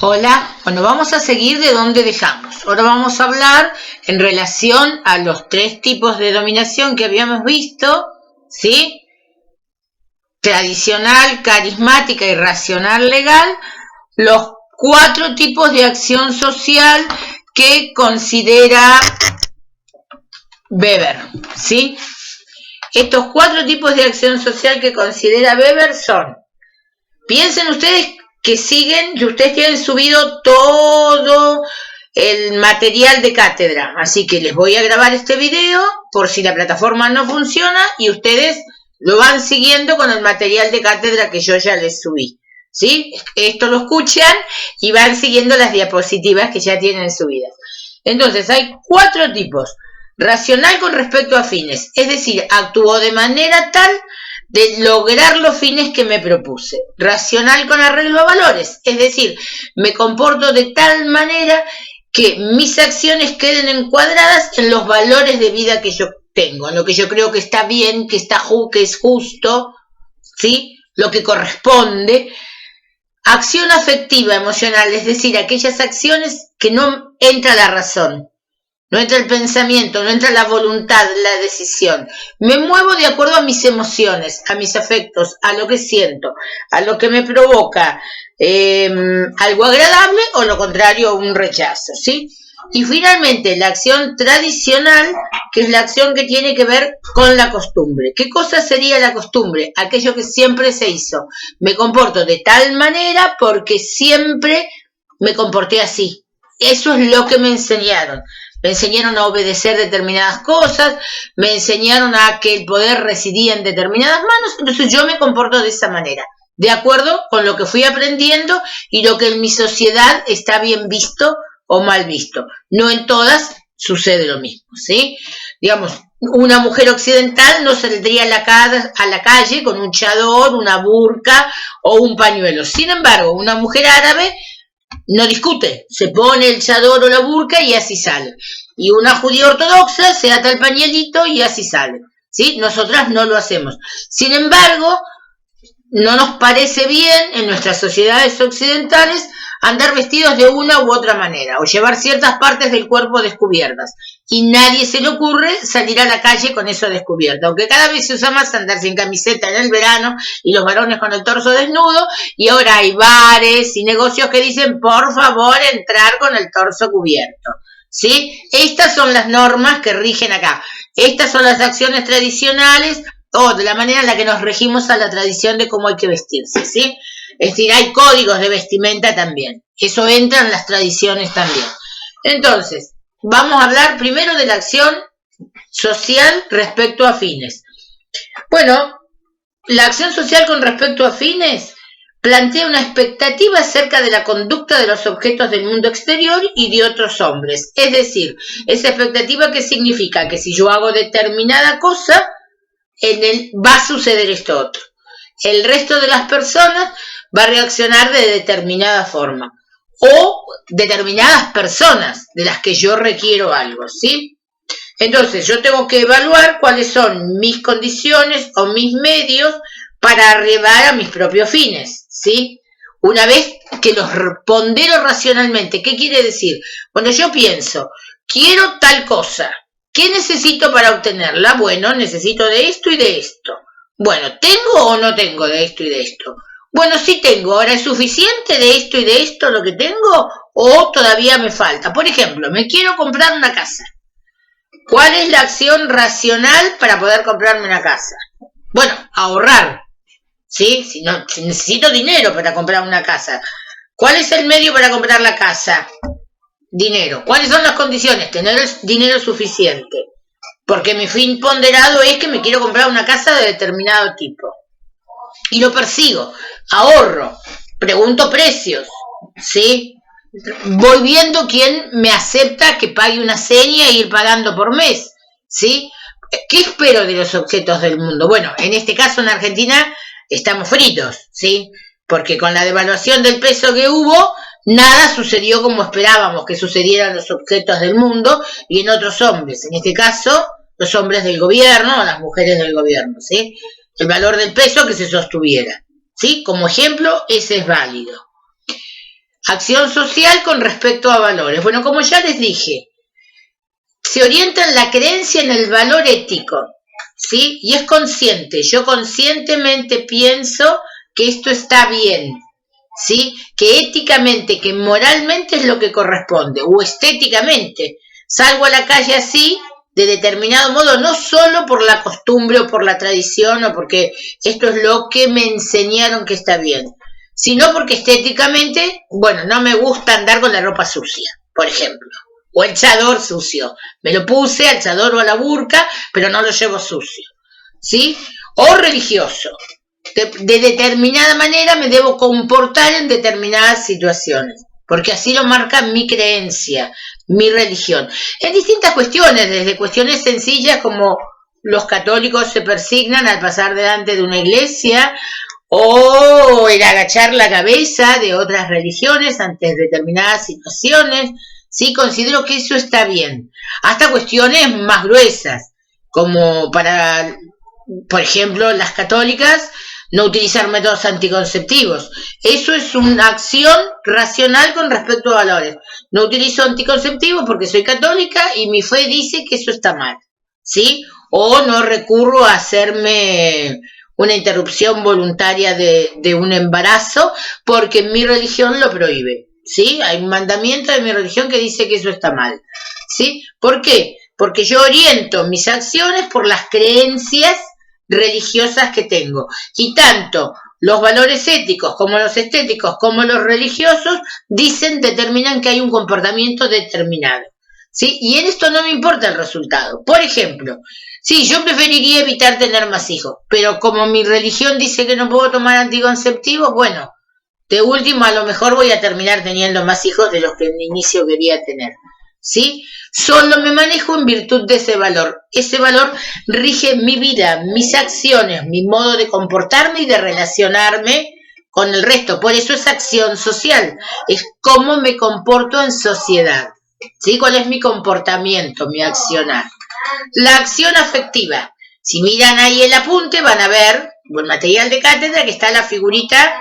Hola, bueno, vamos a seguir de donde dejamos. Ahora vamos a hablar en relación a los tres tipos de dominación que habíamos visto, ¿sí? Tradicional, carismática y racional legal, los cuatro tipos de acción social que considera Weber, ¿sí? Estos cuatro tipos de acción social que considera Weber son, piensen ustedes que siguen, que ustedes tienen subido todo el material de cátedra, así que les voy a grabar este video por si la plataforma no funciona y ustedes lo van siguiendo con el material de cátedra que yo ya les subí, ¿sí? Esto lo escuchan y van siguiendo las diapositivas que ya tienen subidas. Entonces hay cuatro tipos. Racional con respecto a fines, es decir, actuó de manera tal de lograr los fines que me propuse. Racional con arreglo a valores, es decir, me comporto de tal manera que mis acciones queden encuadradas en los valores de vida que yo tengo, en lo que yo creo que está bien, que es justo, ¿sí? Lo que corresponde. Acción afectiva, emocional, es decir, aquellas acciones que no entra la razón, no entra el pensamiento, no entra la voluntad, la decisión. Me muevo de acuerdo a mis emociones, a mis afectos, a lo que siento, a lo que me provoca algo agradable o lo contrario, un rechazo, ¿sí? Y finalmente, la acción tradicional, que es la acción que tiene que ver con la costumbre. ¿Qué cosa sería la costumbre? Aquello que siempre se hizo. Me comporto de tal manera porque siempre me comporté así. Eso es lo que me enseñaron. Me enseñaron a obedecer determinadas cosas, me enseñaron a que el poder residía en determinadas manos, entonces yo me comporto de esa manera, de acuerdo con lo que fui aprendiendo y lo que en mi sociedad está bien visto o mal visto. No en todas sucede lo mismo, ¿sí? Digamos, una mujer occidental no saldría a la calle con un chador, una burka o un pañuelo. Sin embargo, una mujer árabe no discute, se pone el chador o la burka y así sale. Y una judía ortodoxa se ata el pañuelito y así sale, ¿sí? Nosotras no lo hacemos. Sin embargo, no nos parece bien en nuestras sociedades occidentales andar vestidos de una u otra manera o llevar ciertas partes del cuerpo descubiertas. Y nadie se le ocurre salir a la calle con eso descubierto, aunque cada vez se usa más andar sin camiseta en el verano y los varones con el torso desnudo, y ahora hay bares y negocios que dicen por favor entrar con el torso cubierto, ¿sí? Estas son las normas que rigen acá. Estas son las acciones tradicionales o de la manera en la que nos regimos a la tradición de cómo hay que vestirse, ¿sí? Es decir, hay códigos de vestimenta también. Eso entra en las tradiciones también. Entonces, vamos a hablar primero de la acción social respecto a fines. Bueno, la acción social con respecto a fines plantea una expectativa acerca de la conducta de los objetos del mundo exterior y de otros hombres. Es decir, esa expectativa que significa que si yo hago determinada cosa, en él va a suceder esto otro. El resto de las personas va a reaccionar de determinada forma o determinadas personas de las que yo requiero algo, ¿sí? Entonces yo tengo que evaluar cuáles son mis condiciones o mis medios para arribar a mis propios fines, ¿sí? Una vez que los pondero racionalmente, ¿qué quiere decir? Cuando yo pienso, quiero tal cosa, ¿qué necesito para obtenerla? Bueno, necesito de esto y de esto. Bueno, ¿tengo o no tengo de esto y de esto? Bueno, sí tengo. ¿Ahora es suficiente de esto y de esto lo que tengo? ¿O todavía me falta? Por ejemplo, me quiero comprar una casa. ¿Cuál es la acción racional para poder comprarme una casa? Bueno, ahorrar, ¿sí? Si necesito dinero para comprar una casa. ¿Cuál es el medio para comprar la casa? Dinero. ¿Cuáles son las condiciones? Tener el dinero suficiente. Porque mi fin ponderado es que me quiero comprar una casa de determinado tipo. Y lo persigo, ahorro, pregunto precios, ¿sí? Voy viendo quién me acepta que pague una seña e ir pagando por mes, ¿sí? ¿Qué espero de los objetos del mundo? Bueno, en este caso en Argentina estamos fritos, ¿sí? Porque con la devaluación del peso que hubo, nada sucedió como esperábamos que sucedieran los objetos del mundo y en otros hombres. En este caso, los hombres del gobierno o las mujeres del gobierno, ¿sí? El valor del peso que se sostuviera, ¿sí? Como ejemplo, ese es válido. Acción social con respecto a valores. Bueno, como ya les dije, se orienta en la creencia en el valor ético, ¿sí? Y es consciente. Yo conscientemente pienso que esto está bien, ¿sí? Que éticamente, que moralmente es lo que corresponde, o estéticamente. Salgo a la calle así, de determinado modo, no solo por la costumbre o por la tradición o porque esto es lo que me enseñaron que está bien, sino porque estéticamente, bueno, no me gusta andar con la ropa sucia, por ejemplo, o el chador sucio. Me lo puse al chador o a la burka, pero no lo llevo sucio, ¿sí? O religioso. De determinada manera me debo comportar en determinadas situaciones, porque así lo marca mi creencia, mi religión. En distintas cuestiones, desde cuestiones sencillas como los católicos se persignan al pasar delante de una iglesia, o el agachar la cabeza de otras religiones ante determinadas situaciones. Sí, considero que eso está bien. Hasta cuestiones más gruesas, como para, por ejemplo, las católicas, no utilizar métodos anticonceptivos. Eso es una acción racional con respecto a valores. No utilizo anticonceptivos porque soy católica y mi fe dice que eso está mal, ¿sí? O no recurro a hacerme una interrupción voluntaria de un embarazo porque mi religión lo prohíbe, ¿sí? Hay un mandamiento de mi religión que dice que eso está mal, ¿sí? ¿Por qué? Porque yo oriento mis acciones por las creencias religiosas que tengo, y tanto los valores éticos como los estéticos como los religiosos determinan que hay un comportamiento determinado, ¿sí? Y en esto no me importa el resultado. Por ejemplo, sí, yo preferiría evitar tener más hijos, pero como mi religión dice que no puedo tomar anticonceptivos, bueno, de último a lo mejor voy a terminar teniendo más hijos de los que en inicio quería tener, ¿sí? Solo me manejo en virtud de ese valor. Ese valor rige mi vida, mis acciones, mi modo de comportarme y de relacionarme con el resto. Por eso es acción social, es cómo me comporto en sociedad, ¿sí? ¿Cuál es mi comportamiento, mi accionar? La acción afectiva. Si miran ahí el apunte van a ver, o el material de cátedra, que está la figurita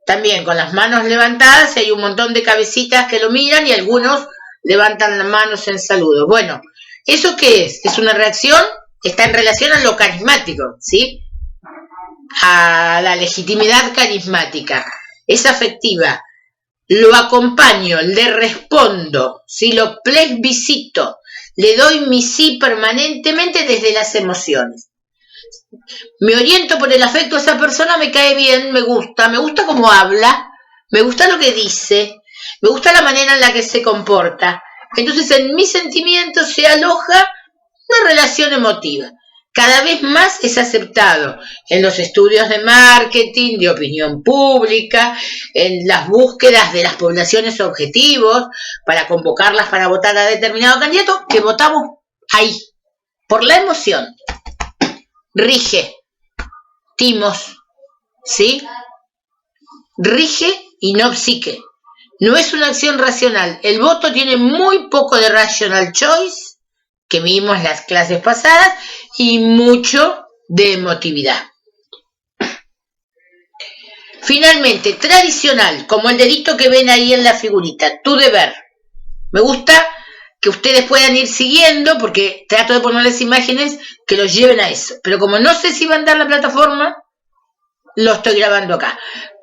también con las manos levantadas, y hay un montón de cabecitas que lo miran y algunos levantan las manos en saludo. Bueno, ¿eso qué es? Es una reacción, está en relación a lo carismático, ¿sí? A la legitimidad carismática. Es afectiva. Lo acompaño, le respondo, si lo plebiscito, le doy mi sí permanentemente desde las emociones. Me oriento por el afecto a esa persona, me cae bien, me gusta cómo habla, me gusta lo que dice, me gusta la manera en la que se comporta. Entonces en mis sentimientos se aloja una relación emotiva. Cada vez más es aceptado en los estudios de marketing, de opinión pública, en las búsquedas de las poblaciones objetivos, para convocarlas para votar a determinado candidato, que votamos ahí, por la emoción. Rige, timos, ¿sí? Rige y no psique. No es una acción racional. El voto tiene muy poco de rational choice, que vimos en las clases pasadas, y mucho de emotividad. Finalmente, tradicional, como el dedito que ven ahí en la figurita, tu deber. Me gusta que ustedes puedan ir siguiendo, porque trato de ponerles imágenes que los lleven a eso. Pero como no sé si van a dar la plataforma, lo estoy grabando acá.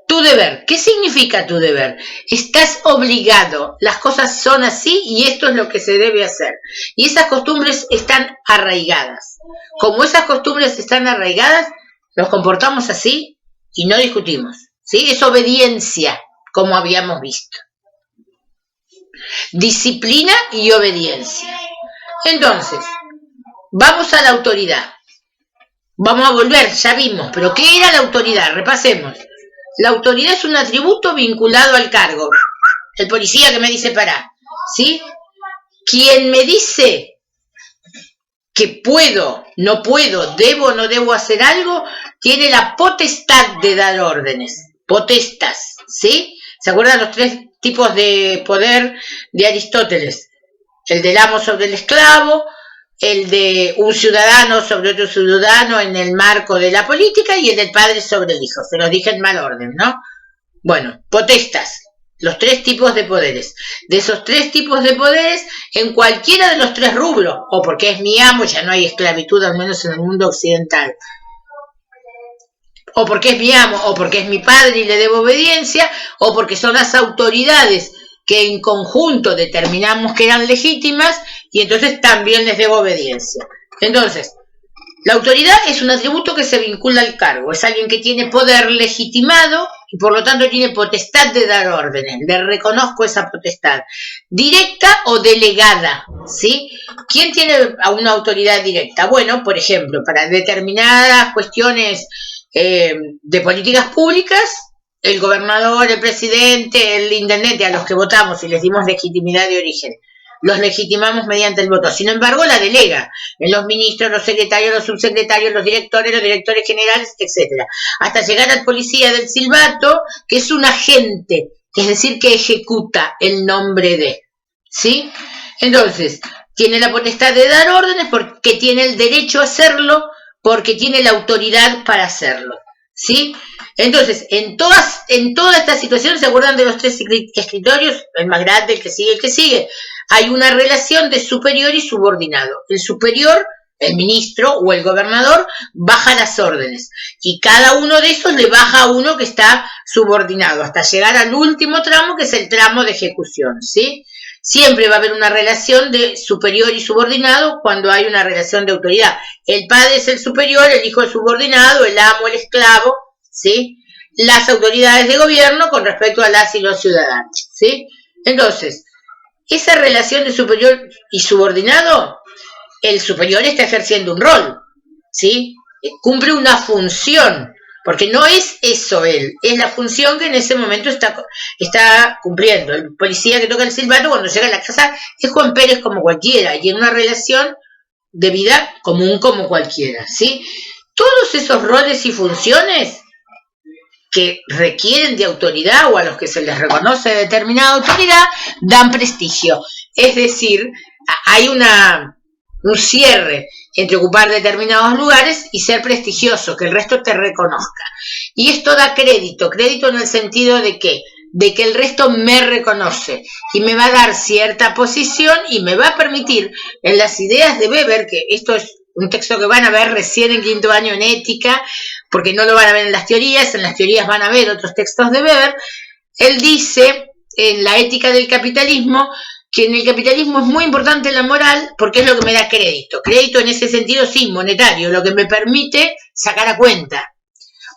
Tu deber. ¿Qué significa tu deber? Estás obligado. Las cosas son así y esto es lo que se debe hacer. Y esas costumbres están arraigadas. Como esas costumbres están arraigadas, nos comportamos así y no discutimos, ¿sí? Es obediencia, como habíamos visto. Disciplina y obediencia. Entonces, vamos a la autoridad. Vamos a volver, ya vimos, pero ¿qué era la autoridad? Repasemos. La autoridad es un atributo vinculado al cargo. El policía que me dice pará, ¿sí? Quien me dice que puedo, no puedo, debo, no debo hacer algo, tiene la potestad de dar órdenes. Potestas, ¿sí? ¿Se acuerdan los 3 tipos de poder de Aristóteles? El del amo sobre el esclavo, el de un ciudadano sobre otro ciudadano en el marco de la política y el del padre sobre el hijo. Se los dije en mal orden, ¿no? Bueno, potestas. los 3 tipos de poderes. De esos 3 tipos de poderes, en cualquiera de los 3 rubros, o porque es mi amo, ya no hay esclavitud, al menos en el mundo occidental, o porque es mi amo, o porque es mi padre y le debo obediencia, o porque son las autoridades que en conjunto determinamos que eran legítimas, y entonces también les debo obediencia. Entonces, la autoridad es un atributo que se vincula al cargo, es alguien que tiene poder legitimado y por lo tanto tiene potestad de dar órdenes, le reconozco esa potestad, directa o delegada, ¿sí? ¿Quién tiene a una autoridad directa? Bueno, por ejemplo, para determinadas cuestiones de políticas públicas, el gobernador, el presidente, el intendente, a los que votamos y les dimos legitimidad de origen, los legitimamos mediante el voto. Sin embargo, la delega en los ministros, los secretarios, los subsecretarios, los directores generales, etcétera, hasta llegar al policía del silbato, que es un agente, es decir, que ejecuta el nombre de, ¿sí? Entonces, tiene la potestad de dar órdenes porque tiene el derecho a hacerlo, porque tiene la autoridad para hacerlo, ¿sí? Entonces, en todas estas situaciones, ¿se acuerdan de los 3 escritorios? El más grande, el que sigue. Hay una relación de superior y subordinado. El superior, el ministro o el gobernador, baja las órdenes. Y cada uno de esos le baja a uno que está subordinado, hasta llegar al último tramo, que es el tramo de ejecución, ¿sí? Siempre va a haber una relación de superior y subordinado cuando hay una relación de autoridad. El padre es el superior, el hijo es subordinado, el amo, el esclavo, ¿sí? Las autoridades de gobierno con respecto a las y los ciudadanos, ¿sí? Entonces, esa relación de superior y subordinado, el superior está ejerciendo un rol, ¿sí? Cumple una función, porque no es eso él, es la función que en ese momento está cumpliendo. El policía que toca el silbato cuando llega a la casa es Juan Pérez como cualquiera, y en una relación de vida común como cualquiera, ¿sí? Todos esos roles y funciones que requieren de autoridad o a los que se les reconoce determinada autoridad, dan prestigio. Es decir, hay un cierre entre ocupar determinados lugares y ser prestigioso, que el resto te reconozca. Y esto da crédito en el sentido de que el resto me reconoce y me va a dar cierta posición y me va a permitir, en las ideas de Weber, que esto es un texto que van a ver recién en 5º año en ética, porque no lo van a ver en las teorías van a ver otros textos de Weber. Él dice en la ética del capitalismo que en el capitalismo es muy importante la moral porque es lo que me da crédito en ese sentido sí, monetario, lo que me permite sacar a cuenta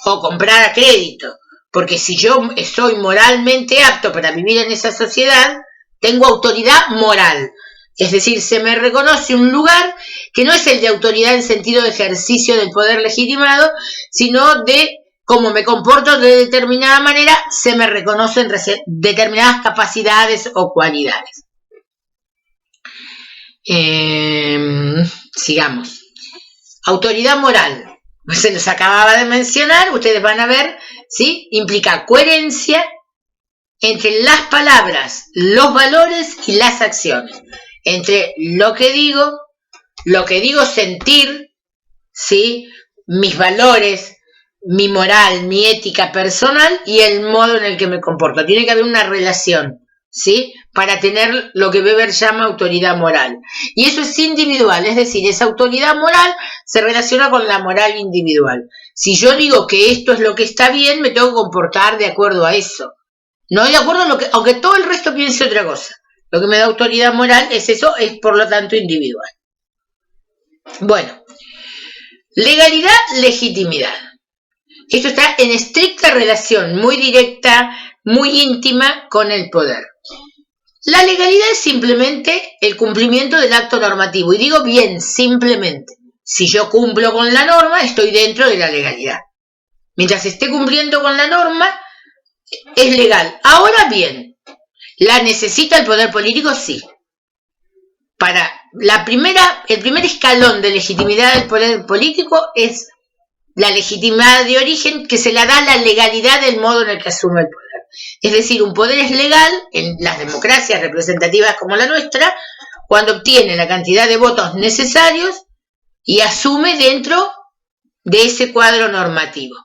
o comprar a crédito, porque si yo soy moralmente apto para vivir en esa sociedad, tengo autoridad moral. Es decir, se me reconoce un lugar que no es el de autoridad en sentido de ejercicio del poder legitimado, sino de cómo me comporto de determinada manera, se me reconocen determinadas capacidades o cualidades. Sigamos. Autoridad moral. Se los acababa de mencionar, ustedes van a ver, ¿sí? Implica coherencia entre las palabras, los valores y las acciones. Entre lo que digo sentir, ¿sí? Mis valores, mi moral, mi ética personal y el modo en el que me comporto. Tiene que haber una relación, ¿sí? Para tener lo que Weber llama autoridad moral. Y eso es individual, es decir, esa autoridad moral se relaciona con la moral individual. Si yo digo que esto es lo que está bien, me tengo que comportar de acuerdo a eso. No de acuerdo a lo que, aunque todo el resto piense otra cosa. Lo que me da autoridad moral es eso, es por lo tanto individual. Bueno, legalidad, legitimidad. Esto está en estricta relación, muy directa, muy íntima con el poder. La legalidad es simplemente el cumplimiento del acto normativo. Y digo bien, simplemente. Si yo cumplo con la norma, estoy dentro de la legalidad. Mientras esté cumpliendo con la norma, es legal. Ahora bien, ¿la necesita el poder político? Sí. Para el primer escalón de legitimidad del poder político es la legitimidad de origen que se la da la legalidad del modo en el que asume el poder. Es decir, un poder es legal en las democracias representativas como la nuestra cuando obtiene la cantidad de votos necesarios y asume dentro de ese cuadro normativo.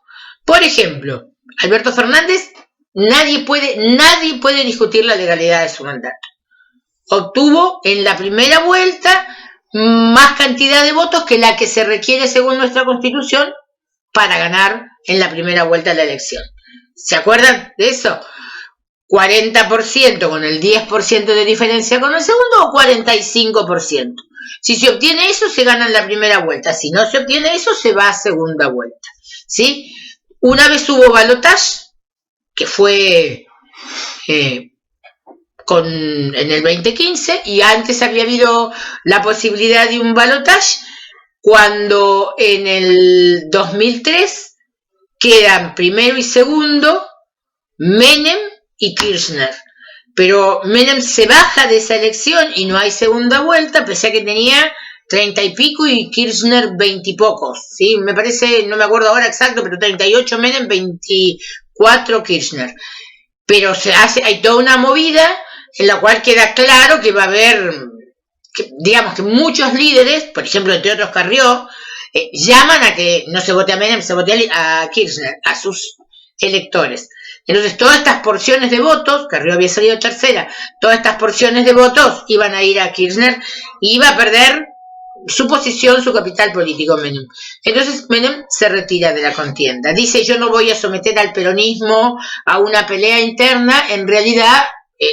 Por ejemplo, Alberto Fernández nadie puede discutir la legalidad de su mandato. Obtuvo en la primera vuelta más cantidad de votos que la que se requiere según nuestra Constitución para ganar en la primera vuelta de la elección. ¿Se acuerdan de eso? 40% con el 10% de diferencia con el segundo o 45%. Si se obtiene eso, se gana en la primera vuelta. Si no se obtiene eso, se va a segunda vuelta. ¿Sí? Una vez hubo balotaje, que fue en el 2015, y antes había habido la posibilidad de un balotaje cuando en el 2003 quedan primero y segundo Menem y Kirchner. Pero Menem se baja de esa elección y no hay segunda vuelta, pese a que tenía 30 y pico y Kirchner 20 y pocos, ¿sí? Me parece, no me acuerdo ahora exacto, pero 38 Menem, 24 Kirchner. Pero hay toda una movida en la cual queda claro que va a haber, digamos que muchos líderes, por ejemplo, entre otros Carrió, llaman a que no se vote a Menem, se vote a Kirchner, a sus electores. Entonces todas estas porciones de votos, Carrió había salido tercera, todas estas porciones de votos iban a ir a Kirchner y iba a perder su posición, su capital político Menem. Entonces Menem se retira de la contienda. Dice, yo no voy a someter al peronismo a una pelea interna. En realidad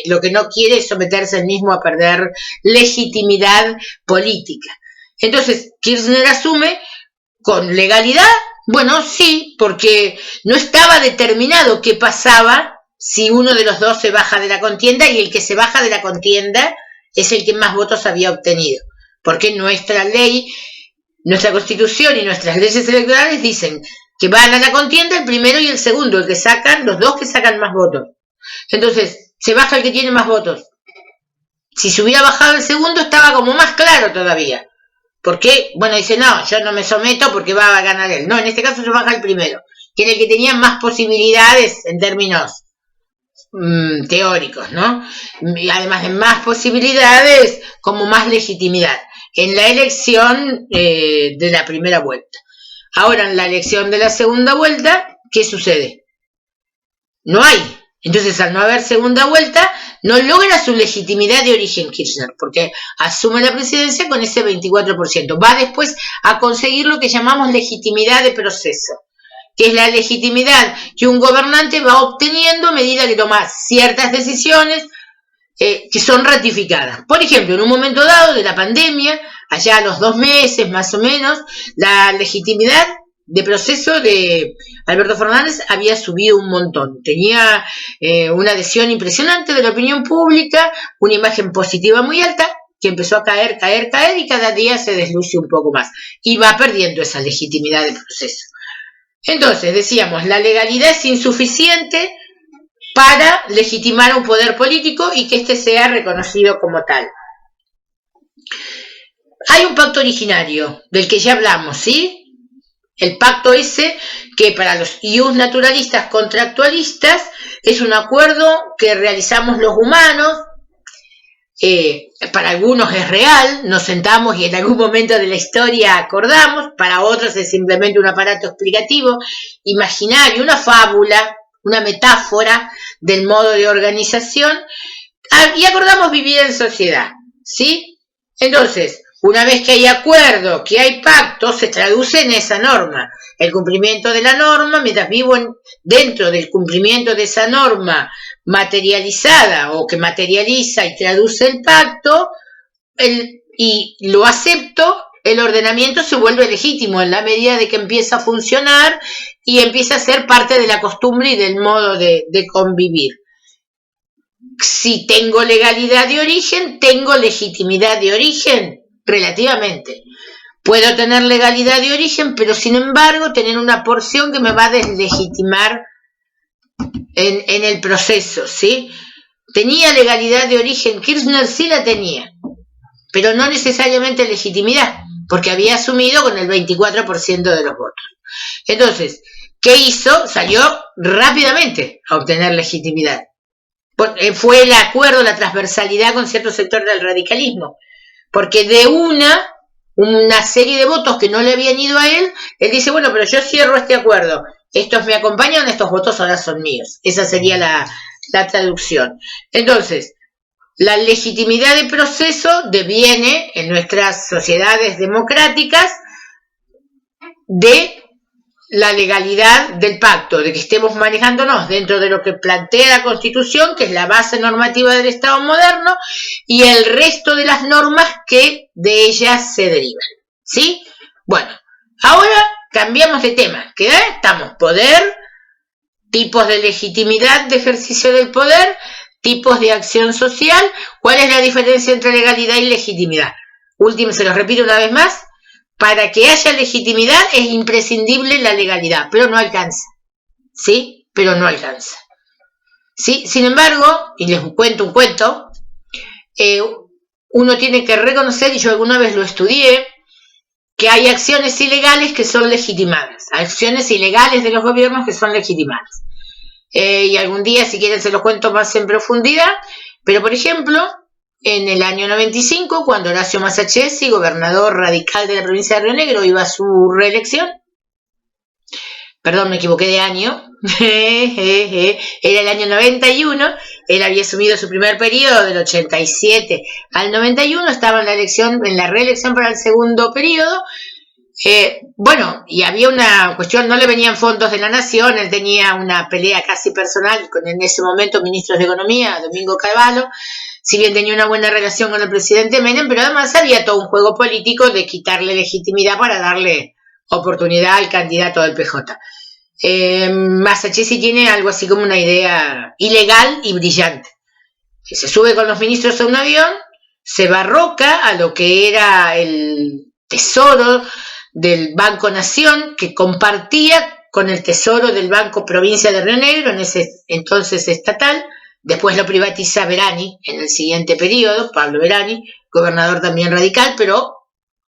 lo que no quiere es someterse él mismo a perder legitimidad política. Entonces Kirchner asume con legalidad. Bueno, sí, porque no estaba determinado qué pasaba si uno de los dos se baja de la contienda, y el que se baja de la contienda es el que más votos había obtenido. Porque nuestra ley, nuestra Constitución y nuestras leyes electorales dicen que van a la contienda el primero y el segundo, el que sacan, los dos que sacan más votos. Entonces, se baja el que tiene más votos. Si se hubiera bajado el segundo, estaba como más claro todavía. ¿Por qué? Bueno, dice, no, yo no me someto porque va a ganar él. No, en este caso se baja el primero, que era el que tenía más posibilidades en términos teóricos, ¿no? Y además de más posibilidades, como más legitimidad en la elección de la primera vuelta. Ahora, en la elección de la segunda vuelta, ¿qué sucede? No hay. Entonces, al no haber segunda vuelta, no logra su legitimidad de origen Kirchner, porque asume la presidencia con ese 24%. Va después a conseguir lo que llamamos legitimidad de proceso, que es la legitimidad que un gobernante va obteniendo a medida que toma ciertas decisiones que son ratificadas. Por ejemplo, en un momento dado de la pandemia, allá a los 2 meses más o menos, la legitimidad de proceso de Alberto Fernández había subido un montón. Tenía una adhesión impresionante de la opinión pública, una imagen positiva muy alta, que empezó a caer, y cada día se desluce un poco más. Y va perdiendo esa legitimidad de proceso. Entonces, decíamos, la legalidad es insuficiente para legitimar un poder político y que éste sea reconocido como tal. Hay un pacto originario, del que ya hablamos, ¿sí? El pacto ese, que para los ius naturalistas contractualistas es un acuerdo que realizamos los humanos, para algunos es real, nos sentamos y en algún momento de la historia acordamos, para otros es simplemente un aparato explicativo, imaginario, una fábula, una metáfora del modo de organización, y acordamos vivir en sociedad, ¿sí? Entonces, una vez que hay acuerdo, que hay pacto, se traduce en esa norma. El cumplimiento de la norma, mientras vivo dentro del cumplimiento de esa norma materializada o que materializa y traduce el pacto, y lo acepto, el ordenamiento se vuelve legítimo en la medida de que empieza a funcionar y empieza a ser parte de la costumbre y del modo de convivir. Si tengo legalidad de origen, tengo legitimidad de origen. Relativamente. Puedo tener legalidad de origen, pero sin embargo tener una porción que me va a deslegitimar en el proceso, ¿sí? ¿Tenía legalidad de origen? Kirchner sí la tenía, pero no necesariamente legitimidad, porque había asumido con el 24% de los votos. Entonces, ¿qué hizo? Salió rápidamente a obtener legitimidad. Fue el acuerdo, la transversalidad con cierto sector del radicalismo. Porque de una serie de votos que no le habían ido a él dice, bueno, pero yo cierro este acuerdo. estos me acompañan, estos votos ahora son míos. Esa sería la traducción. Entonces, la legitimidad del proceso deviene en nuestras sociedades democráticas de la legalidad del pacto, de que estemos manejándonos dentro de lo que plantea la Constitución, que es la base normativa del Estado moderno, y el resto de las normas que de ellas se derivan. ¿Sí? Bueno, ahora cambiamos de tema. ¿Qué estamos? Poder, tipos de legitimidad de ejercicio del poder, tipos de acción social. ¿Cuál es la diferencia entre legalidad y legitimidad? Último, se los repito una vez más. Para que haya legitimidad es imprescindible la legalidad, pero no alcanza. ¿Sí? Pero no alcanza. ¿Sí? Sin embargo, y les cuento un cuento, uno tiene que reconocer, y yo alguna vez lo estudié, que hay acciones ilegales que son legitimadas, acciones ilegales de los gobiernos que son legitimadas. Y algún día, si quieren, se los cuento más en profundidad, pero por ejemplo, en el año 95, cuando Horacio Massachesi, gobernador radical de la provincia de Río Negro, iba a su reelección, perdón, me equivoqué de año, era el año 91, él había asumido su primer periodo del 87 al 91, estaba en la reelección para el segundo periodo. Bueno, y había una cuestión, no le venían fondos de la nación, él tenía una pelea casi personal con en ese momento ministro de Economía, Domingo Cavallo, si bien tenía una buena relación con el presidente Menem, pero además había todo un juego político de quitarle legitimidad para darle oportunidad al candidato del PJ. Massachesi tiene algo así como una idea ilegal y brillante. Se sube con los ministros a un avión, se barroca a lo que era el tesoro del Banco Nación, que compartía con el tesoro del Banco Provincia de Río Negro, en ese entonces estatal. Después lo privatiza Verani en el siguiente periodo, Pablo Verani, gobernador también radical, pero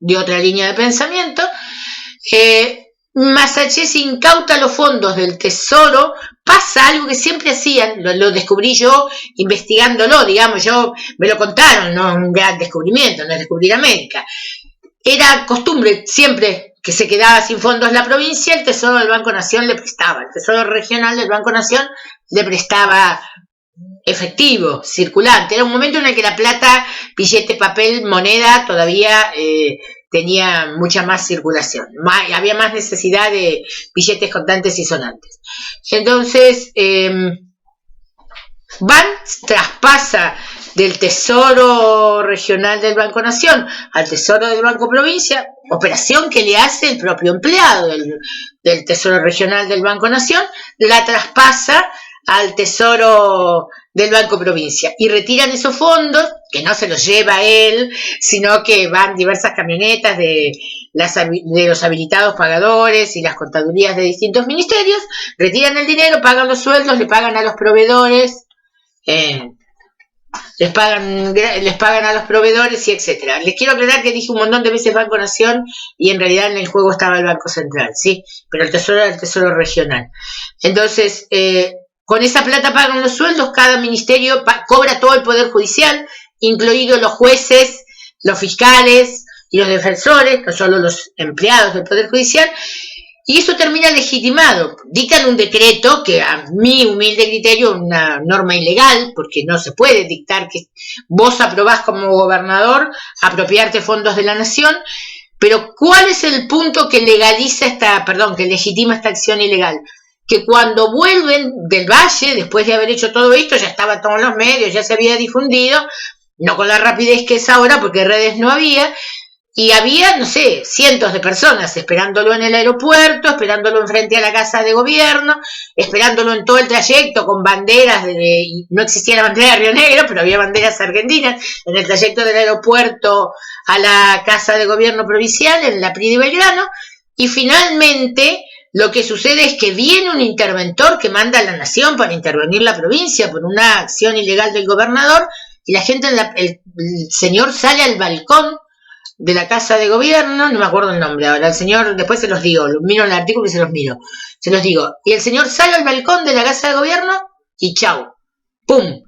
de otra línea de pensamiento. Massachesi incauta los fondos del tesoro, pasa algo que siempre hacían, lo descubrí yo investigándolo, digamos, me lo contaron, no un gran descubrimiento, no es descubrir América. Era costumbre siempre que se quedaba sin fondos la provincia, el tesoro del Banco Nación le prestaba, el tesoro regional del Banco Nación le prestaba efectivo, circulante. Era un momento en el que la plata, billete, papel, moneda todavía tenía mucha más circulación. Había más necesidad de billetes contantes y sonantes. Entonces, traspasa del Tesoro Regional del Banco Nación al Tesoro del Banco Provincia, operación que le hace el propio empleado del Tesoro Regional del Banco Nación, la traspasa al Tesoro del Banco Provincia y retiran esos fondos, que no se los lleva él, sino que van diversas camionetas de los habilitados pagadores y las contadurías de distintos ministerios, retiran el dinero, pagan los sueldos, le pagan a los proveedores, les pagan a los proveedores y etcétera. Les quiero aclarar que dije un montón de veces Banco Nación y en realidad en el juego estaba el Banco Central, ¿sí? Pero el tesoro era el tesoro regional. Entonces, con esa plata pagan los sueldos, cada ministerio cobra todo el poder judicial, incluidos los jueces, los fiscales y los defensores, no solo los empleados del poder judicial, y eso termina legitimado. Dictan un decreto que a mi humilde criterio es una norma ilegal, porque no se puede dictar que vos aprobás como gobernador apropiarte fondos de la nación, pero ¿cuál es el punto que que legitima esta acción ilegal? Que cuando vuelven del valle, después de haber hecho todo esto, ya estaba todo en los medios, ya se había difundido, no con la rapidez que es ahora, porque redes no había, y había, no sé, cientos de personas esperándolo en el aeropuerto, esperándolo enfrente a la casa de gobierno, esperándolo en todo el trayecto con banderas, no existía la bandera de Río Negro, pero había banderas argentinas, en el trayecto del aeropuerto a la casa de gobierno provincial, en la PRI de Belgrano, y finalmente lo que sucede es que viene un interventor que manda a la nación para intervenir la provincia por una acción ilegal del gobernador, y la gente, el señor sale al balcón de la casa de gobierno, no me acuerdo el nombre ahora, el señor, después se los digo, miro el artículo y se los digo, y el señor sale al balcón de la casa de gobierno y chau, pum,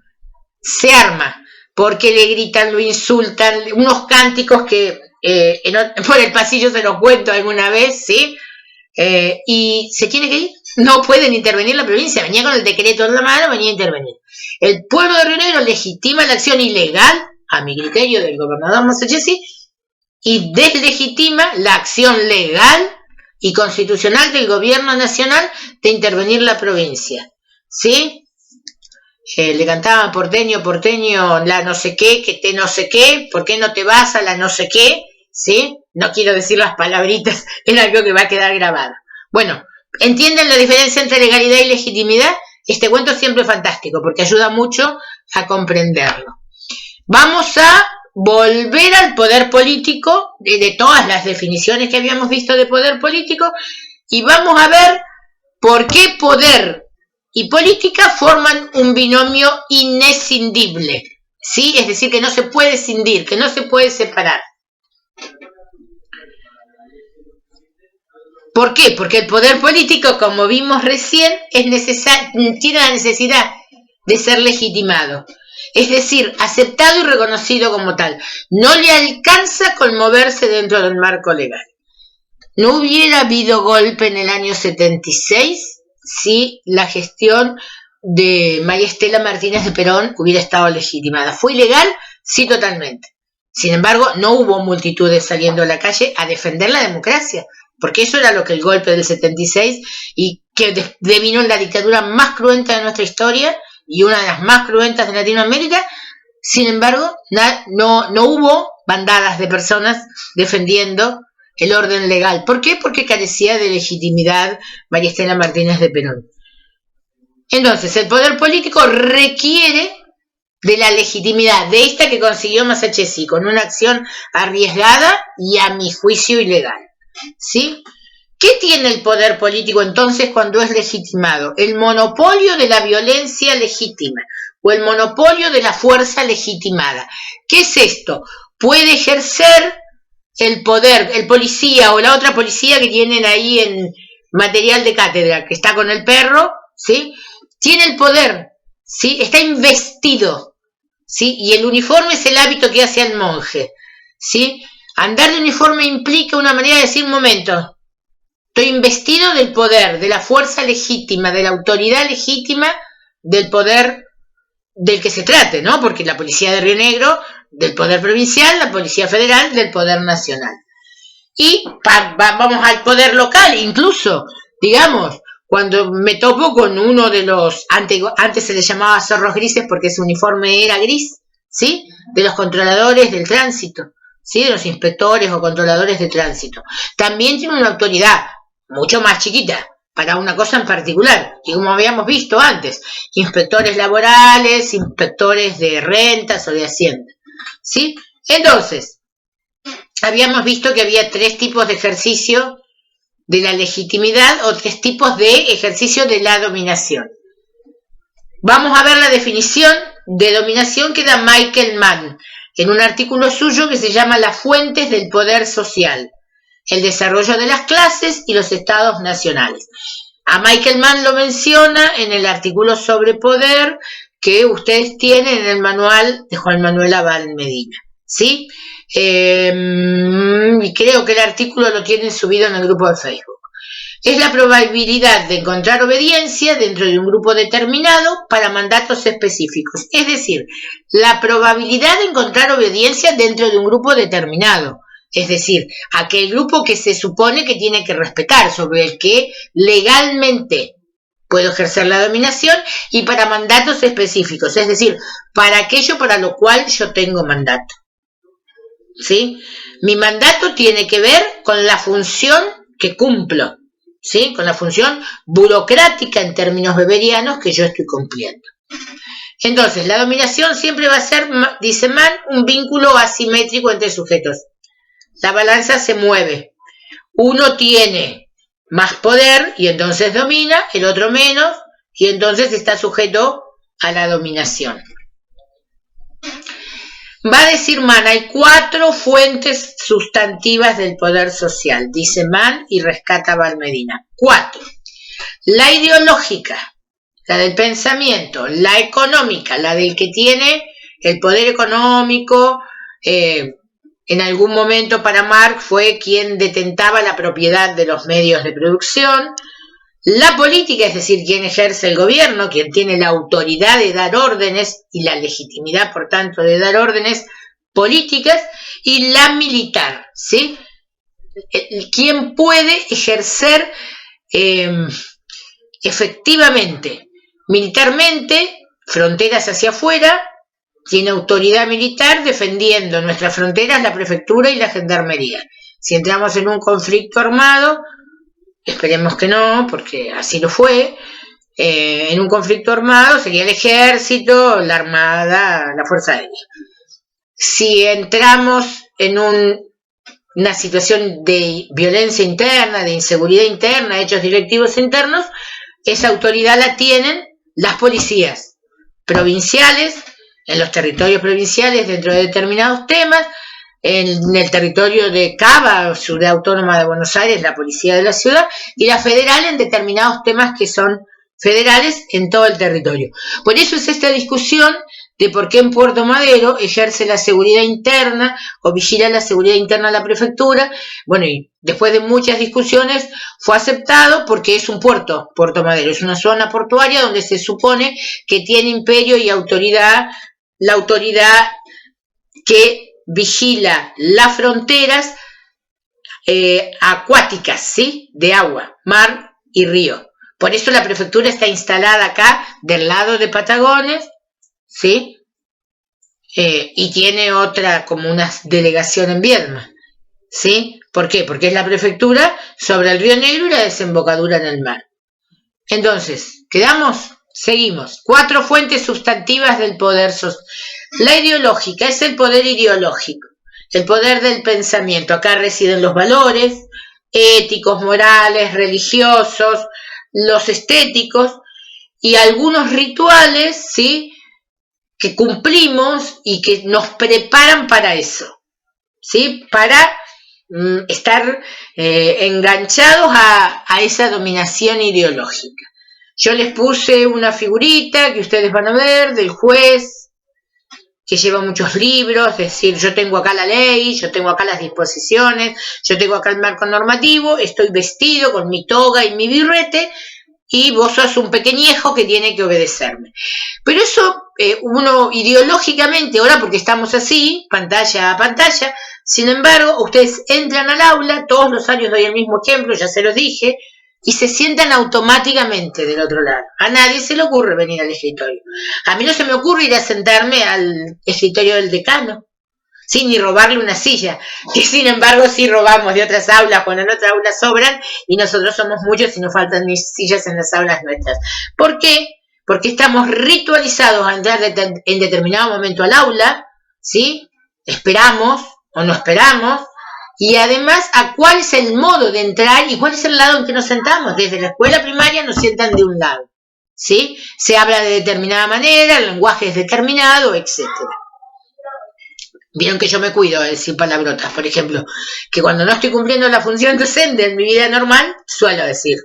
se arma, porque le gritan, lo insultan, unos cánticos que por el pasillo se los cuento alguna vez, ¿sí? Y se tiene que ir, no pueden intervenir la provincia, venía con el decreto en la mano, venía a intervenir. El pueblo de Río Negro legitima la acción ilegal, a mi criterio, del gobernador Masachesi, y deslegitima la acción legal y constitucional del gobierno nacional de intervenir la provincia. ¿Sí? Le cantaban porteño, porteño, la no sé qué, que te no sé qué, ¿por qué no te vas a la no sé qué? ¿Sí? No quiero decir las palabritas, es algo que va a quedar grabado. Bueno, ¿entienden la diferencia entre legalidad y legitimidad? Este cuento es siempre fantástico porque ayuda mucho a comprenderlo. Vamos a volver al poder político, de todas las definiciones que habíamos visto de poder político, y vamos a ver por qué poder y política forman un binomio inescindible, ¿sí? Es decir, que no se puede escindir, que no se puede separar. ¿Por qué? Porque el poder político, como vimos recién, tiene la necesidad de ser legitimado. Es decir, aceptado y reconocido como tal. No le alcanza con moverse dentro del marco legal. No hubiera habido golpe en el año 76 si la gestión de María Estela Martínez de Perón hubiera estado legitimada. ¿Fue ilegal? Sí, totalmente. Sin embargo, no hubo multitudes saliendo a la calle a defender la democracia, porque eso era lo que el golpe del 76 y que devino en la dictadura más cruenta de nuestra historia y una de las más cruentas de Latinoamérica. Sin embargo, no hubo bandadas de personas defendiendo el orden legal. ¿Por qué? Porque carecía de legitimidad María Estela Martínez de Perón. Entonces, el poder político requiere de la legitimidad de esta que consiguió Masachesi con una acción arriesgada y a mi juicio ilegal. ¿Sí? ¿Qué tiene el poder político entonces cuando es legitimado? El monopolio de la violencia legítima o el monopolio de la fuerza legitimada. ¿Qué es esto? Puede ejercer el poder, el policía o la otra policía que tienen ahí en material de cátedra, que está con el perro, ¿sí? Tiene el poder, ¿sí? Está investido, ¿sí? Y el uniforme es el hábito que hace al monje, ¿sí? Andar de uniforme implica una manera de decir, un momento, estoy investido del poder, de la fuerza legítima, de la autoridad legítima del poder del que se trate, ¿no? Porque la policía de Río Negro, del poder provincial, la policía federal, del poder nacional. Y vamos al poder local, incluso, digamos, cuando me topo con uno de los, antes se le llamaba zorros grises porque su uniforme era gris, ¿sí? De los controladores del tránsito, ¿sí? De los inspectores o controladores de tránsito. También tiene una autoridad mucho más chiquita, para una cosa en particular, y como habíamos visto antes, inspectores laborales, inspectores de rentas o de hacienda, ¿sí? Entonces, habíamos visto que había 3 tipos de ejercicio de la legitimidad o 3 tipos de ejercicio de la dominación. Vamos a ver la definición de dominación que da Michael Mann en un artículo suyo que se llama Las fuentes del poder social, el desarrollo de las clases y los estados nacionales. A Michael Mann lo menciona en el artículo sobre poder que ustedes tienen en el manual de Juan Manuel Abal Medina, ¿sí? Y creo que el artículo lo tienen subido en el grupo de Facebook. Es la probabilidad de encontrar obediencia dentro de un grupo determinado para mandatos específicos. Es decir, la probabilidad de encontrar obediencia dentro de un grupo determinado. Es decir, aquel grupo que se supone que tiene que respetar, sobre el que legalmente puedo ejercer la dominación y para mandatos específicos. Es decir, para aquello para lo cual yo tengo mandato. ¿Sí? Mi mandato tiene que ver con la función que cumplo, ¿sí? Con la función burocrática en términos weberianos que yo estoy cumpliendo. Entonces, la dominación siempre va a ser, dice Mann, un vínculo asimétrico entre sujetos. La balanza se mueve. Uno tiene más poder y entonces domina, el otro menos, y entonces está sujeto a la dominación. Va a decir Mann, hay 4 fuentes sustantivas del poder social, dice Mann y rescata Valmedina. 4. La ideológica, la del pensamiento, la económica, la del que tiene el poder económico, en algún momento para Marx fue quien detentaba la propiedad de los medios de producción, La política, es decir, quien ejerce el gobierno, quien tiene la autoridad de dar órdenes y la legitimidad, por tanto, de dar órdenes políticas, y la militar, ¿sí? Quien puede ejercer efectivamente, militarmente, fronteras hacia afuera, tiene autoridad militar defendiendo nuestras fronteras, la prefectura y la gendarmería. Si entramos en un conflicto armado, esperemos que no, porque así lo fue, en un conflicto armado sería el ejército, la armada, la fuerza aérea. Si entramos en una situación de violencia interna, de inseguridad interna, hechos directivos internos, esa autoridad la tienen las policías provinciales, en los territorios provinciales dentro de determinados temas, en el territorio de Cava, Ciudad Autónoma de Buenos Aires, la policía de la ciudad, y la federal en determinados temas que son federales en todo el territorio. Por eso es esta discusión de por qué en Puerto Madero ejerce la seguridad interna o vigila la seguridad interna la prefectura. Bueno, y después de muchas discusiones fue aceptado porque es un puerto, Puerto Madero, es una zona portuaria donde se supone que tiene imperio y autoridad, la autoridad que vigila las fronteras acuáticas, ¿sí? De agua, mar y río. Por eso la prefectura está instalada acá, del lado de Patagones, ¿sí? Y tiene otra, como una delegación en Viedma, ¿sí? ¿Por qué? Porque es la prefectura sobre el Río Negro y la desembocadura en el mar. Entonces, ¿quedamos? Seguimos. 4 fuentes sustantivas del poder social. La ideológica es el poder ideológico, el poder del pensamiento. Acá residen los valores éticos, morales, religiosos, los estéticos y algunos rituales, ¿sí? Que cumplimos y que nos preparan para eso, ¿sí? Para estar enganchados a esa dominación ideológica. Yo les puse una figurita que ustedes van a ver del juez que lleva muchos libros, es decir, yo tengo acá la ley, yo tengo acá las disposiciones, yo tengo acá el marco normativo, estoy vestido con mi toga y mi birrete, y vos sos un pequeñejo que tiene que obedecerme. Pero eso uno ideológicamente, ahora porque estamos así, pantalla a pantalla, sin embargo, ustedes entran al aula, todos los años doy el mismo ejemplo, ya se los dije, y se sientan automáticamente del otro lado. A nadie se le ocurre venir al escritorio. A mí no se me ocurre ir a sentarme al escritorio del decano, ¿sí? Ni robarle una silla, que sin embargo sí robamos de otras aulas, cuando en otras aulas sobran, y nosotros somos muchos y nos faltan ni sillas en las aulas nuestras. ¿Por qué? Porque estamos ritualizados a entrar en determinado momento al aula, ¿sí? Esperamos o no esperamos, y además a cuál es el modo de entrar y cuál es el lado en que nos sentamos. Desde la escuela primaria nos sientan de un lado, ¿sí? Se habla de determinada manera, el lenguaje es determinado, etc. Vieron que yo me cuido de decir palabrotas, por ejemplo, que cuando no estoy cumpliendo la función docente en mi vida normal, suelo decir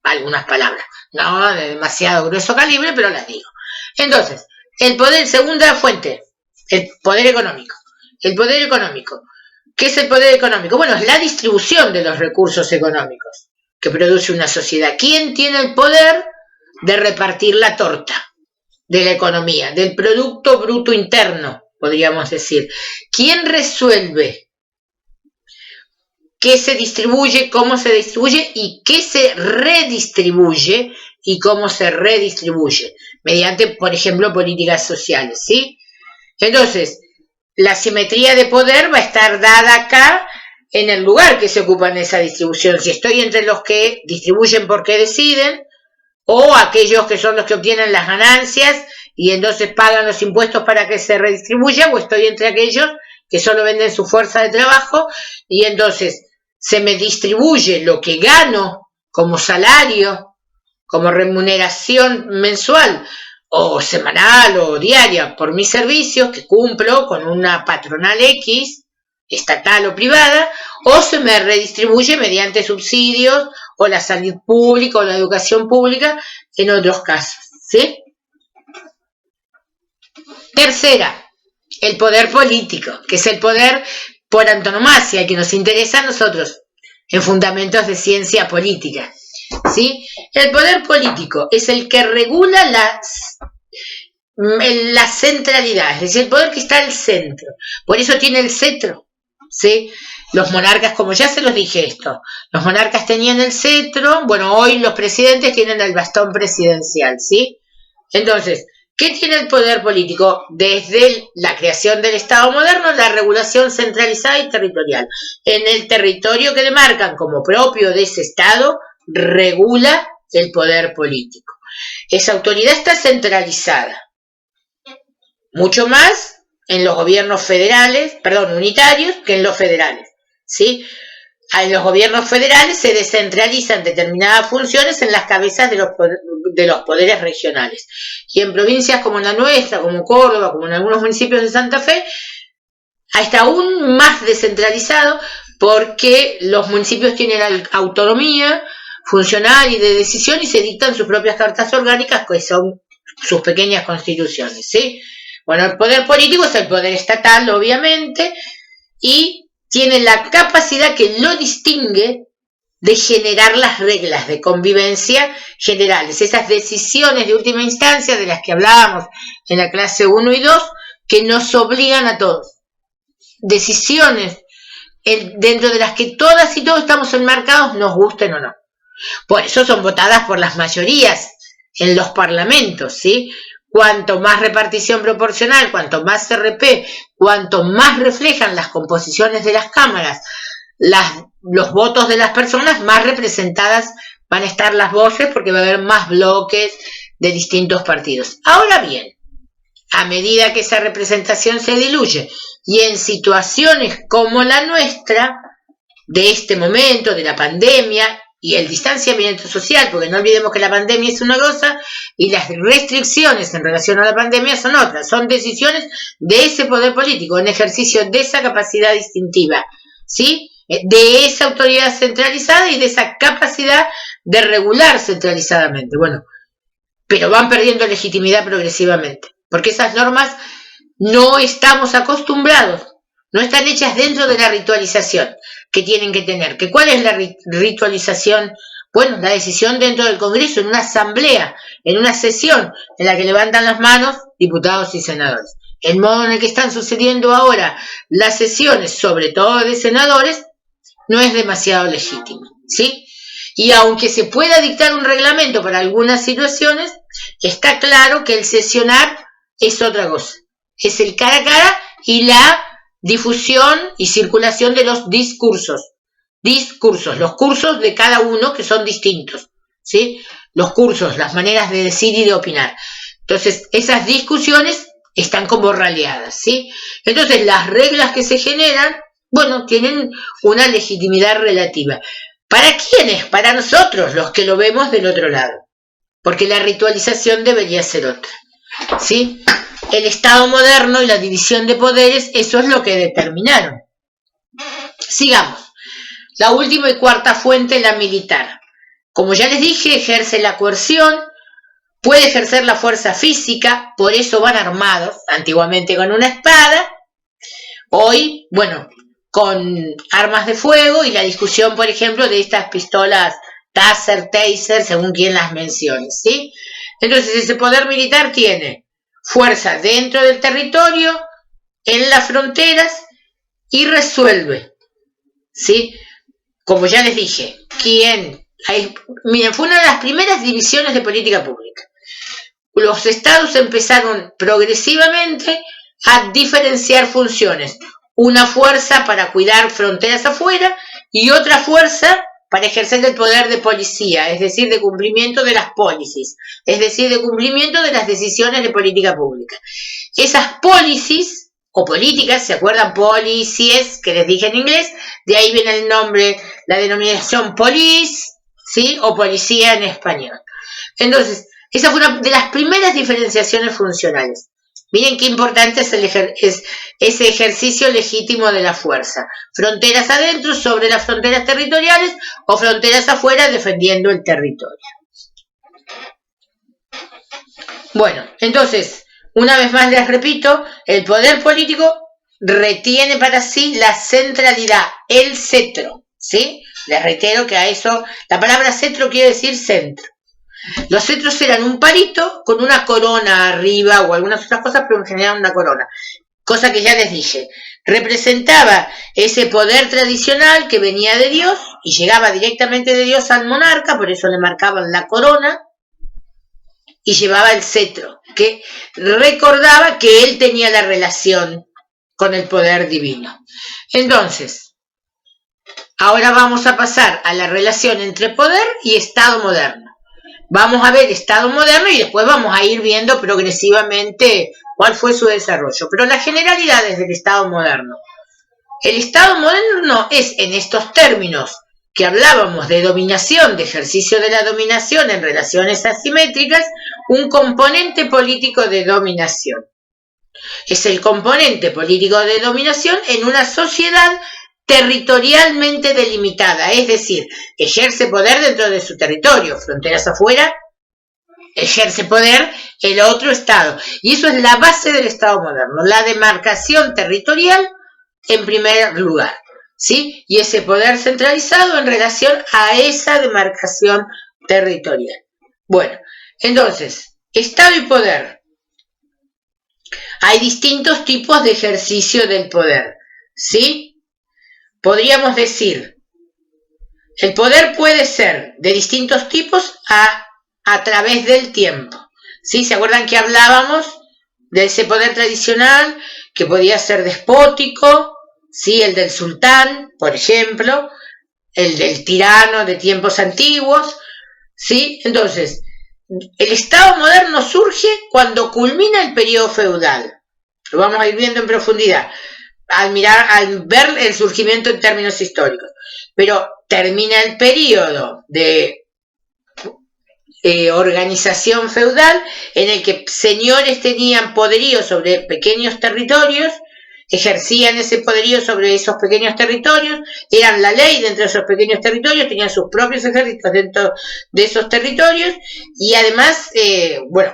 algunas palabras, no de demasiado grueso calibre, pero las digo. Entonces, el poder, segunda fuente, el poder económico. El poder económico. ¿Qué es el poder económico? Bueno, es la distribución de los recursos económicos que produce una sociedad. ¿Quién tiene el poder de repartir la torta de la economía, del Producto Bruto Interno, podríamos decir? ¿Quién resuelve qué se distribuye, cómo se distribuye y qué se redistribuye y cómo se redistribuye? Mediante, por ejemplo, políticas sociales, ¿sí? Entonces, la simetría de poder va a estar dada acá en el lugar que se ocupa en esa distribución. Si estoy entre los que distribuyen porque deciden, o aquellos que son los que obtienen las ganancias y entonces pagan los impuestos para que se redistribuya, o estoy entre aquellos que solo venden su fuerza de trabajo y entonces se me distribuye lo que gano como salario, como remuneración mensual o semanal o diaria por mis servicios que cumplo con una patronal X, estatal o privada, o se me redistribuye mediante subsidios o la salud pública o la educación pública en otros casos, ¿sí? Tercera, el poder político, que es el poder por antonomasia que nos interesa a nosotros en fundamentos de ciencia política. ¿sí? El poder político es el que regula la centralidad, es decir, el poder que está al centro. Por eso tiene el cetro, ¿sí? Los monarcas, como ya se los dije esto, los monarcas tenían el cetro, bueno, hoy los presidentes tienen el bastón presidencial, ¿sí? Entonces, ¿qué tiene el poder político? Desde la creación del Estado moderno, la regulación centralizada y territorial. En el territorio que le marcan como propio de ese Estado, regula el poder político. Esa autoridad está centralizada. Mucho más en los gobiernos federales, unitarios, que en los federales, ¿sí? En los gobiernos federales se descentralizan determinadas funciones en las cabezas de los poderes regionales. Y en provincias como la nuestra, como Córdoba, como en algunos municipios de Santa Fe, está aún más descentralizado porque los municipios tienen autonomía funcional y de decisión y se dictan sus propias cartas orgánicas, que son sus pequeñas constituciones, ¿sí? Bueno, el poder político es el poder estatal, obviamente, y tiene la capacidad que lo distingue de generar las reglas de convivencia generales, esas decisiones de última instancia de las que hablábamos en la clase 1 y 2, que nos obligan a todos. Decisiones dentro de las que todas y todos estamos enmarcados, nos gusten o no. Por eso son votadas por las mayorías en los parlamentos, ¿sí? Cuanto más repartición proporcional, cuanto más CRP, cuanto más reflejan las composiciones de las cámaras, los votos de las personas, más representadas van a estar las voces porque va a haber más bloques de distintos partidos. Ahora bien, a medida que esa representación se diluye y en situaciones como la nuestra, de este momento, de la pandemia, y el distanciamiento social, porque no olvidemos que la pandemia es una cosa y las restricciones en relación a la pandemia son otras, son decisiones de ese poder político, en ejercicio de esa capacidad distintiva, ¿sí? De esa autoridad centralizada y de esa capacidad de regular centralizadamente. Bueno, pero van perdiendo legitimidad progresivamente, porque esas normas no estamos acostumbrados, no están hechas dentro de la ritualización que tienen que tener. ¿Cuál es la ritualización? Bueno, la decisión dentro del Congreso, en una asamblea, en una sesión en la que levantan las manos diputados y senadores. El modo en el que están sucediendo ahora las sesiones, sobre todo de senadores, no es demasiado legítimo, ¿sí? Y aunque se pueda dictar un reglamento para algunas situaciones, está claro que el sesionar es otra cosa. Es el cara a cara y la difusión y circulación de los discursos, los cursos de cada uno que son distintos, ¿sí? Los cursos, las maneras de decir y de opinar. Entonces, esas discusiones están como raleadas, ¿sí? Entonces, las reglas que se generan, bueno, tienen una legitimidad relativa. ¿Para quiénes? Para nosotros, los que lo vemos del otro lado. Porque la ritualización debería ser otra, ¿sí? El Estado moderno y la división de poderes, eso es lo que determinaron. Sigamos. La última y cuarta fuente, la militar. Como ya les dije, ejerce la coerción, puede ejercer la fuerza física, por eso van armados, antiguamente con una espada, hoy, bueno, con armas de fuego y la discusión, por ejemplo, de estas pistolas Taser, según quien las mencione, ¿sí? Entonces, ese poder militar tiene fuerza dentro del territorio, en las fronteras y resuelve, ¿sí? Como ya les dije, miren, fue una de las primeras divisiones de política pública. Los estados empezaron progresivamente a diferenciar funciones. Una fuerza para cuidar fronteras afuera y otra fuerza para ejercer el poder de policía, es decir, de cumplimiento de las policies, es decir, de cumplimiento de las decisiones de política pública. Esas policies o políticas, ¿se acuerdan? Policies, que les dije en inglés, de ahí viene el nombre, la denominación police, ¿sí? O policía en español. Entonces, esa fue una de las primeras diferenciaciones funcionales. Miren qué importante es ese ejercicio legítimo de la fuerza. Fronteras adentro sobre las fronteras territoriales o fronteras afuera defendiendo el territorio. Bueno, entonces, una vez más les repito, el poder político retiene para sí la centralidad, el cetro, ¿sí? Les reitero que a eso, la palabra cetro quiere decir centro. Los cetros eran un palito con una corona arriba o algunas otras cosas, pero en general una corona. Cosa que ya les dije, representaba ese poder tradicional que venía de Dios y llegaba directamente de Dios al monarca, por eso le marcaban la corona y llevaba el cetro, que recordaba que él tenía la relación con el poder divino. Entonces, ahora vamos a pasar a la relación entre poder y Estado moderno. Vamos a ver Estado moderno y después vamos a ir viendo progresivamente cuál fue su desarrollo. Pero las generalidades del Estado moderno. El Estado moderno es, en estos términos que hablábamos de dominación, de ejercicio de la dominación en relaciones asimétricas, un componente político de dominación. Es el componente político de dominación en una sociedad territorialmente delimitada, es decir, ejerce poder dentro de su territorio, fronteras afuera, ejerce poder el otro Estado. Y eso es la base del Estado moderno, la demarcación territorial en primer lugar, ¿sí? Y ese poder centralizado en relación a esa demarcación territorial. Bueno, entonces, Estado y poder. Hay distintos tipos de ejercicio del poder, ¿sí? Podríamos decir, el poder puede ser de distintos tipos a través del tiempo, ¿sí? ¿Se acuerdan que hablábamos de ese poder tradicional que podía ser despótico, ¿sí? El del sultán, por ejemplo, el del tirano de tiempos antiguos, ¿sí? Entonces, el Estado moderno surge cuando culmina el periodo feudal. Lo vamos a ir viendo en profundidad al ver el surgimiento en términos históricos. Pero termina el periodo de organización feudal en el que señores tenían poderío sobre pequeños territorios, ejercían ese poderío sobre esos pequeños territorios, eran la ley dentro de esos pequeños territorios, tenían sus propios ejércitos dentro de esos territorios y además,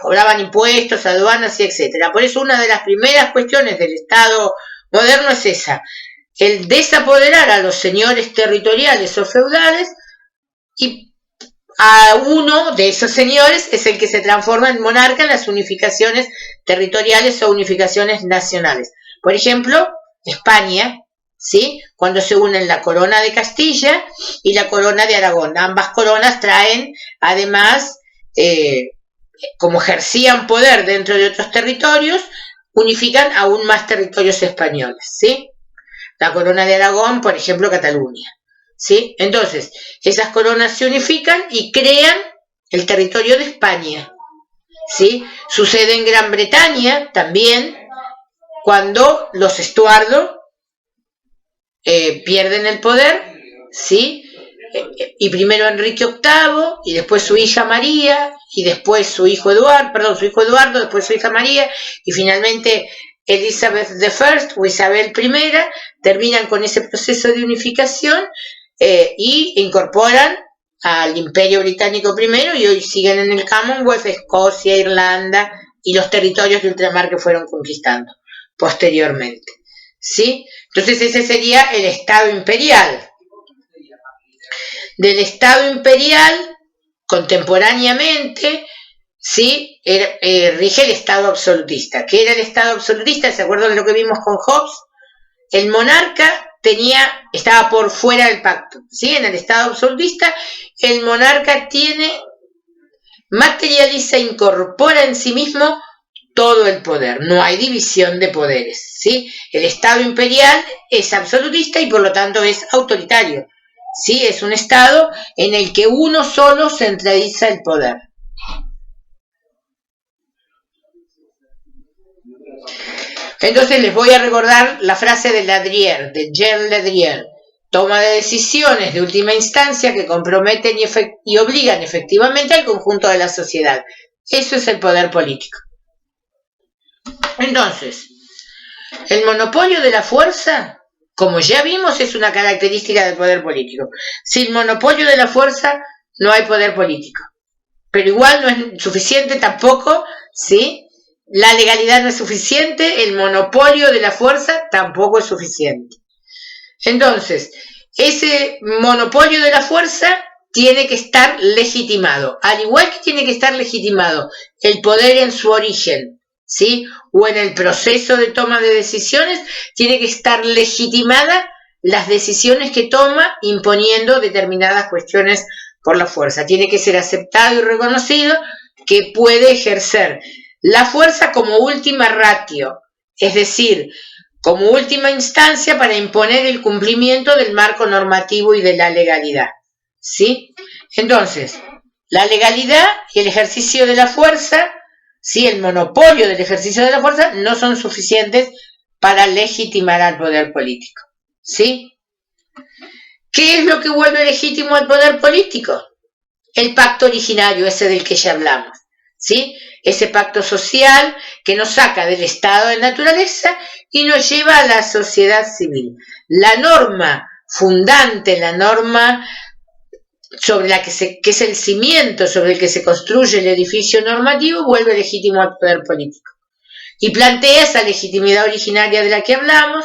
cobraban impuestos, aduanas y etcétera. Por eso una de las primeras cuestiones del Estado moderno es esa, el desapoderar a los señores territoriales o feudales y a uno de esos señores es el que se transforma en monarca en las unificaciones territoriales o unificaciones nacionales. Por ejemplo, España, ¿sí? Cuando se unen la corona de Castilla y la corona de Aragón. Ambas coronas traen, además, como ejercían poder dentro de otros territorios, unifican aún más territorios españoles, ¿sí? La corona de Aragón, por ejemplo, Cataluña, ¿sí? Entonces, esas coronas se unifican y crean el territorio de España, ¿sí? Sucede en Gran Bretaña también, cuando los Estuardo pierden el poder, ¿sí? Y primero Enrique VIII, y después su hija María, y después su hijo Eduardo, después su hija María, y finalmente Elizabeth I o Isabel I, terminan con ese proceso de unificación y incorporan al Imperio Británico primero, y hoy siguen en el Commonwealth, Escocia, Irlanda, y los territorios de ultramar que fueron conquistando posteriormente, ¿sí? Entonces ese sería el Estado imperial. Del Estado imperial, contemporáneamente, ¿sí? Rige el Estado absolutista. ¿Qué era el Estado absolutista? ¿Se acuerdan de lo que vimos con Hobbes? El monarca estaba por fuera del pacto, ¿sí? En el Estado absolutista, el monarca materializa, incorpora en sí mismo todo el poder, no hay división de poderes, ¿sí? El Estado imperial es absolutista y por lo tanto es autoritario, ¿sí? Es un Estado en el que uno solo centraliza el poder. Entonces les voy a recordar la frase de Ladrier, de Jean Ladrier: toma de decisiones de última instancia que comprometen y obligan efectivamente al conjunto de la sociedad. Eso es el poder político. Entonces, el monopolio de la fuerza, como ya vimos, es una característica del poder político. Sin monopolio de la fuerza no hay poder político. Pero igual no es suficiente tampoco, ¿sí? La legalidad no es suficiente, el monopolio de la fuerza tampoco es suficiente. Entonces, ese monopolio de la fuerza tiene que estar legitimado, al igual que tiene que estar legitimado el poder en su origen, ¿sí? O en el proceso de toma de decisiones, tiene que estar legitimada las decisiones que toma imponiendo determinadas cuestiones por la fuerza. Tiene que ser aceptado y reconocido que puede ejercer la fuerza como última ratio, es decir, como última instancia para imponer el cumplimiento del marco normativo y de la legalidad, ¿sí? Entonces, la legalidad y el ejercicio de la fuerza, ¿sí? El monopolio del ejercicio de la fuerza no son suficientes para legitimar al poder político, ¿sí? ¿Qué es lo que vuelve legítimo al poder político? El pacto originario, ese del que ya hablamos, ¿sí? Ese pacto social que nos saca del estado de naturaleza y nos lleva a la sociedad civil. La norma fundante, la norma sobre la que es el cimiento sobre el que se construye el edificio normativo, vuelve legítimo al poder político. Y plantea esa legitimidad originaria de la que hablamos,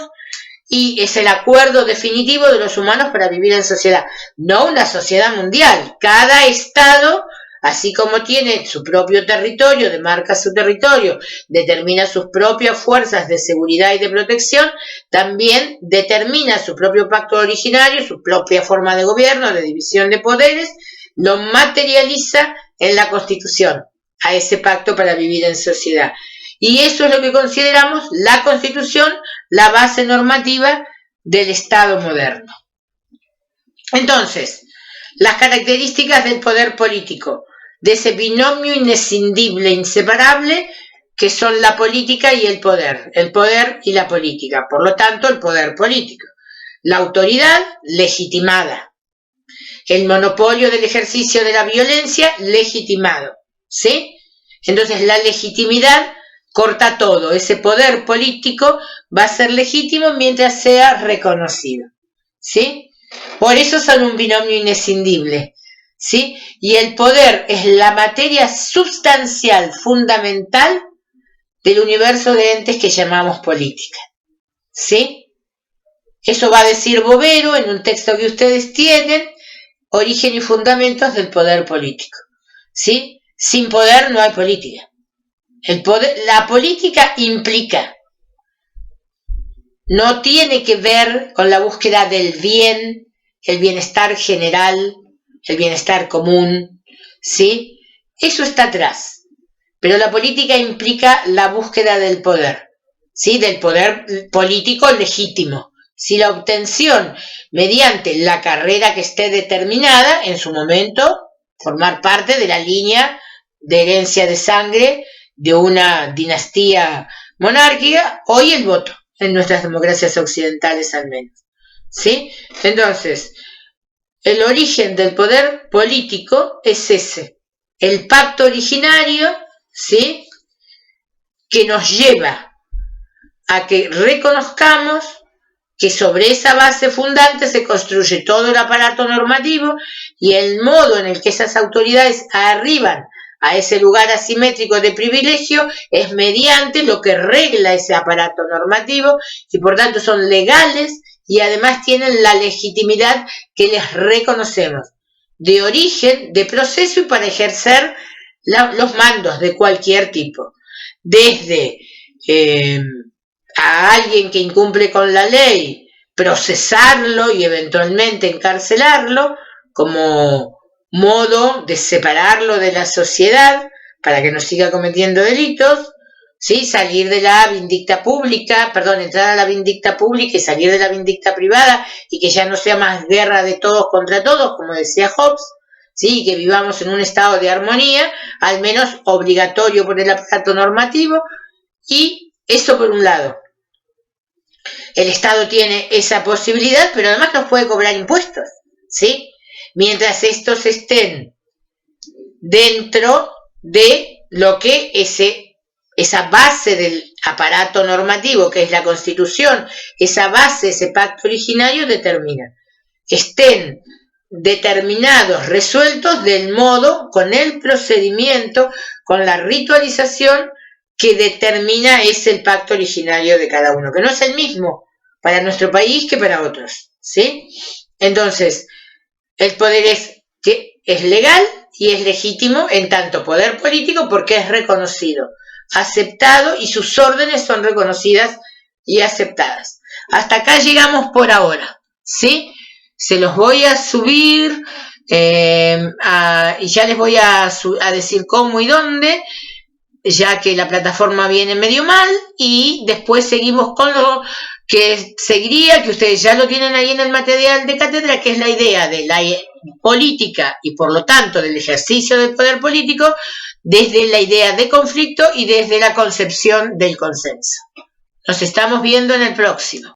y es el acuerdo definitivo de los humanos para vivir en sociedad, no una sociedad mundial. Cada estado, así como tiene su propio territorio, demarca su territorio, determina sus propias fuerzas de seguridad y de protección, también determina su propio pacto originario, su propia forma de gobierno, de división de poderes, lo materializa en la Constitución, a ese pacto para vivir en sociedad. Y eso es lo que consideramos la Constitución, la base normativa del Estado moderno. Entonces, las características del poder político, de ese binomio inescindible, inseparable, que son la política y el poder y la política, por lo tanto, el poder político. La autoridad legitimada, el monopolio del ejercicio de la violencia legitimado, ¿sí? Entonces, la legitimidad corta todo, ese poder político va a ser legítimo mientras sea reconocido, ¿sí? Por eso son un binomio inescindible, ¿sí? Y el poder es la materia sustancial, fundamental del universo de entes que llamamos política, ¿sí? Eso va a decir Bovero en un texto que ustedes tienen, Origen y fundamentos del poder político, ¿sí? Sin poder no hay política. El poder, la política implica, no tiene que ver con la búsqueda del bien, el bienestar general, el bienestar común, ¿sí? Eso está atrás. Pero la política implica la búsqueda del poder, ¿sí? Del poder político legítimo, ¿sí? La obtención mediante la carrera que esté determinada, en su momento, formar parte de la línea de herencia de sangre de una dinastía monárquica, hoy el voto, en nuestras democracias occidentales al menos, ¿sí? Entonces, el origen del poder político es ese, el pacto originario, ¿sí? Que nos lleva a que reconozcamos que sobre esa base fundante se construye todo el aparato normativo y el modo en el que esas autoridades arriban a ese lugar asimétrico de privilegio es mediante lo que regla ese aparato normativo y por tanto son legales y además tienen la legitimidad que les reconocemos de origen, de proceso y para ejercer los mandos de cualquier tipo, desde a alguien que incumple con la ley, procesarlo y eventualmente encarcelarlo como modo de separarlo de la sociedad para que no siga cometiendo delitos, ¿sí? Salir de la vindicta pública, entrar a la vindicta pública y salir de la vindicta privada y que ya no sea más guerra de todos contra todos, como decía Hobbes, ¿sí? Que vivamos en un estado de armonía, al menos obligatorio por el aparato normativo, y eso por un lado. El Estado tiene esa posibilidad, pero además nos puede cobrar impuestos, ¿sí? Mientras estos estén dentro de lo que esa base del aparato normativo, que es la Constitución, esa base, ese pacto originario determina. Estén determinados, resueltos del modo, con el procedimiento, con la ritualización que determina es el pacto originario de cada uno, que no es el mismo para nuestro país que para otros, ¿sí? Entonces, el poder es legal y es legítimo en tanto poder político porque es reconocido, aceptado y sus órdenes son reconocidas y aceptadas. Hasta acá llegamos por ahora, ¿sí? Se los voy a subir y ya les voy a decir cómo y dónde, ya que la plataforma viene medio mal, y después seguimos con lo que seguiría, que ustedes ya lo tienen ahí en el material de cátedra, que es la idea de la política y por lo tanto del ejercicio del poder político desde la idea de conflicto y desde la concepción del consenso. Nos estamos viendo en el próximo.